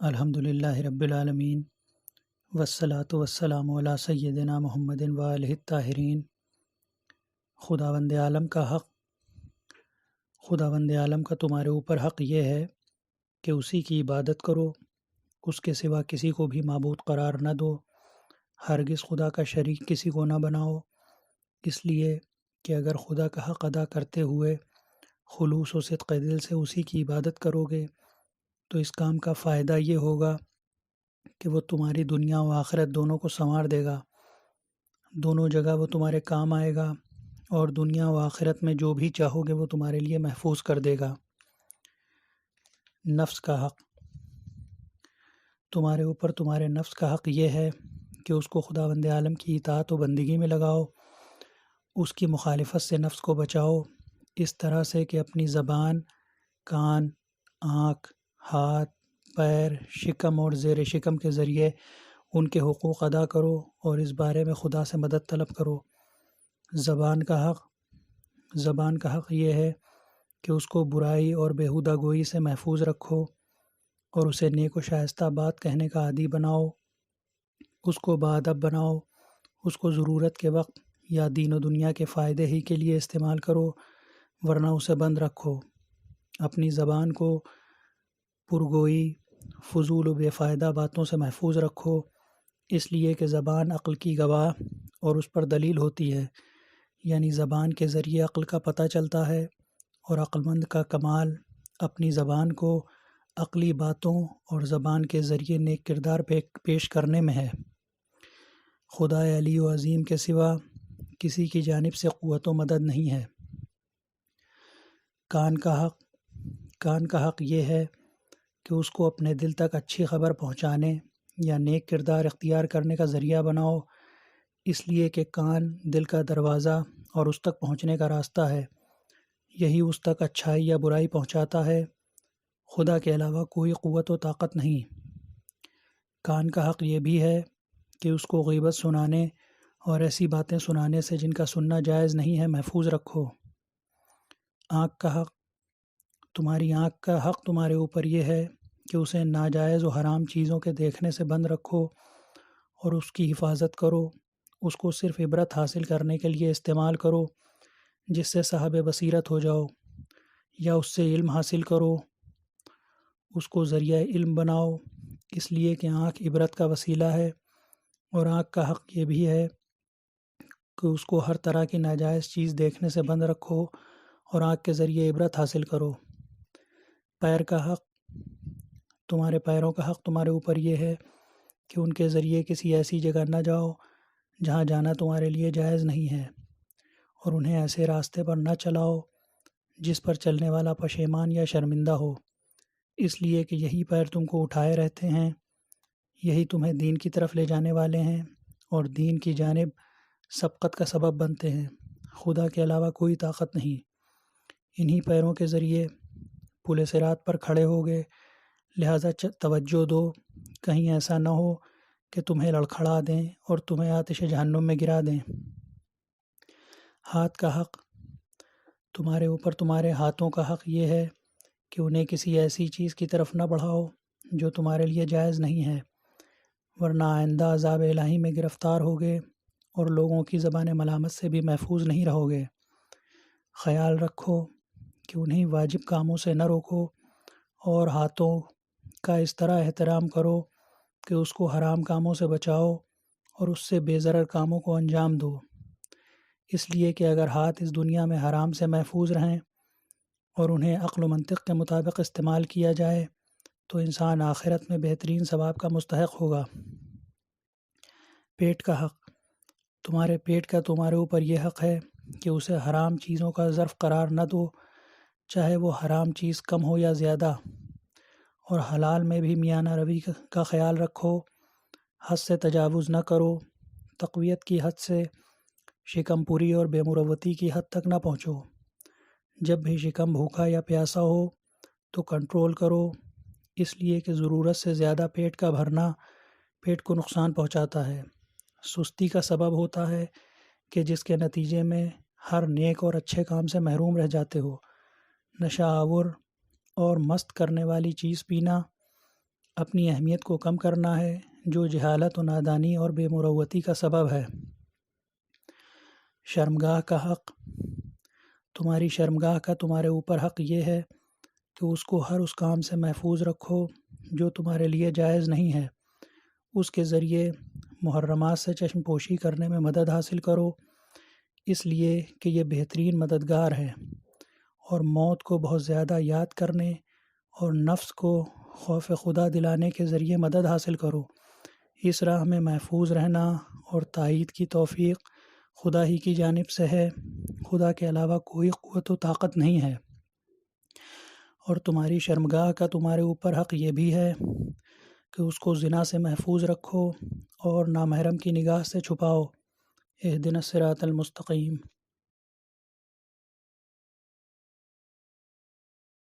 الحمد للہ رب العالمین والصلاة والسلام علی سیدنا محمد وآلہ الطاہرین۔ خداوند عالم کا تمہارے اوپر حق یہ ہے کہ اسی کی عبادت کرو، اس کے سوا کسی کو بھی معبود قرار نہ دو، ہرگز خدا کا شریک کسی کو نہ بناؤ، اس لیے کہ اگر خدا کا حق ادا کرتے ہوئے خلوص و صدق دل سے اسی کی عبادت کرو گے تو اس کام کا فائدہ یہ ہوگا کہ وہ تمہاری دنیا و آخرت دونوں کو سنوار دے گا، دونوں جگہ وہ تمہارے کام آئے گا، اور دنیا و آخرت میں جو بھی چاہو گے وہ تمہارے لیے محفوظ کر دے گا۔ نفس کا حق، تمہارے اوپر تمہارے نفس کا حق یہ ہے کہ اس کو خداوند عالم کی اطاعت و بندگی میں لگاؤ، اس کی مخالفت سے نفس کو بچاؤ، اس طرح سے کہ اپنی زبان، کان، آنکھ، ہاتھ، پیر، شکم اور زیر شکم کے ذریعے ان کے حقوق ادا کرو اور اس بارے میں خدا سے مدد طلب کرو۔ زبان کا حق یہ ہے کہ اس کو برائی اور بیہودہ گوئی سے محفوظ رکھو اور اسے نیک و شائستہ بات کہنے کا عادی بناؤ، اس کو باادب بناؤ، اس کو ضرورت کے وقت یا دین و دنیا کے فائدے ہی کے لیے استعمال کرو، ورنہ اسے بند رکھو۔ اپنی زبان کو پرگوئی، فضول و بے فائدہ باتوں سے محفوظ رکھو، اس لیے کہ زبان عقل کی گواہ اور اس پر دلیل ہوتی ہے، یعنی زبان کے ذریعے عقل کا پتہ چلتا ہے، اور عقل مند کا کمال اپنی زبان کو عقلی باتوں اور زبان کے ذریعے نیک کردار پیش کرنے میں ہے۔ خدا علی و عظیم کے سوا کسی کی جانب سے قوت و مدد نہیں ہے۔ کان کا حق یہ ہے کہ اس کو اپنے دل تک اچھی خبر پہنچانے یا نیک کردار اختیار کرنے کا ذریعہ بناؤ، اس لیے کہ کان دل کا دروازہ اور اس تک پہنچنے کا راستہ ہے، یہی اس تک اچھائی یا برائی پہنچاتا ہے، خدا کے علاوہ کوئی قوت و طاقت نہیں۔ کان کا حق یہ بھی ہے کہ اس کو غیبت سنانے اور ایسی باتیں سنانے سے جن کا سننا جائز نہیں ہے محفوظ رکھو۔ آنکھ کا حق، تمہاری آنکھ کا حق تمہارے اوپر یہ ہے کہ اسے ناجائز و حرام چیزوں کے دیکھنے سے بند رکھو اور اس کی حفاظت کرو، اس کو صرف عبرت حاصل کرنے کے لیے استعمال کرو، جس سے صاحب بصیرت ہو جاؤ، یا اس سے علم حاصل کرو، اس کو ذریعہ علم بناؤ، اس لیے کہ آنکھ عبرت کا وسیلہ ہے، اور آنکھ کا حق یہ بھی ہے کہ اس کو ہر طرح کی ناجائز چیز دیکھنے سے بند رکھو اور آنکھ کے ذریعے عبرت حاصل کرو۔ پیر کا حق، تمہارے پیروں کا حق تمہارے اوپر یہ ہے کہ ان کے ذریعے کسی ایسی جگہ نہ جاؤ جہاں جانا تمہارے لیے جائز نہیں ہے، اور انہیں ایسے راستے پر نہ چلاؤ جس پر چلنے والا پشیمان یا شرمندہ ہو، اس لیے کہ یہی پیر تم کو اٹھائے رہتے ہیں، یہی تمہیں دین کی طرف لے جانے والے ہیں اور دین کی جانب سبقت کا سبب بنتے ہیں۔ خدا کے علاوہ کوئی طاقت نہیں۔ انہی پیروں کے ذریعے پل صراط پر کھڑے ہوگے، لہٰذا توجہ دو، کہیں ایسا نہ ہو کہ تمہیں لڑکھڑا دیں اور تمہیں آتش جہنم میں گرا دیں۔ ہاتھ کا حق، تمہارے اوپر تمہارے ہاتھوں کا حق یہ ہے کہ انہیں کسی ایسی چیز کی طرف نہ بڑھاؤ جو تمہارے لیے جائز نہیں ہے، ورنہ آئندہ عذاب الہی میں گرفتار ہوگے اور لوگوں کی زبان ملامت سے بھی محفوظ نہیں رہو گے۔ خیال رکھو کہ انہیں واجب کاموں سے نہ روکو، اور ہاتھوں کا اس طرح احترام کرو کہ اس کو حرام کاموں سے بچاؤ اور اس سے بے ضرر کاموں کو انجام دو، اس لیے کہ اگر ہاتھ اس دنیا میں حرام سے محفوظ رہیں اور انہیں عقل و منطق کے مطابق استعمال کیا جائے تو انسان آخرت میں بہترین ثواب کا مستحق ہوگا۔ پیٹ کا حق، تمہارے پیٹ کا تمہارے اوپر یہ حق ہے کہ اسے حرام چیزوں کا ظرف قرار نہ دو، چاہے وہ حرام چیز کم ہو یا زیادہ، اور حلال میں بھی میانہ روی کا خیال رکھو، حد سے تجاوز نہ کرو، تقویت کی حد سے شکم پوری اور بے مروتی کی حد تک نہ پہنچو۔ جب بھی شکم بھوکا یا پیاسا ہو تو کنٹرول کرو، اس لیے کہ ضرورت سے زیادہ پیٹ کا بھرنا پیٹ کو نقصان پہنچاتا ہے، سستی کا سبب ہوتا ہے کہ جس کے نتیجے میں ہر نیک اور اچھے کام سے محروم رہ جاتے ہو۔ نشہ آور اور مست کرنے والی چیز پینا اپنی اہمیت کو کم کرنا ہے جو جہالت و نادانی اور بے مروتی کا سبب ہے۔ شرمگاہ کا حق۔ تمہاری شرمگاہ کا تمہارے اوپر حق یہ ہے کہ اس کو ہر اس کام سے محفوظ رکھو جو تمہارے لیے جائز نہیں ہے۔ اس کے ذریعے محرمات سے چشم پوشی کرنے میں مدد حاصل کرو، اس لیے کہ یہ بہترین مددگار ہے، اور موت کو بہت زیادہ یاد کرنے اور نفس کو خوف خدا دلانے کے ذریعے مدد حاصل کرو۔ اس راہ میں محفوظ رہنا اور تائید کی توفیق خدا ہی کی جانب سے ہے، خدا کے علاوہ کوئی قوت و طاقت نہیں ہے۔ اور تمہاری شرمگاہ کا تمہارے اوپر حق یہ بھی ہے کہ اس کو زنا سے محفوظ رکھو اور نامحرم کی نگاہ سے چھپاؤ۔ اہدنا الصراط المستقیم۔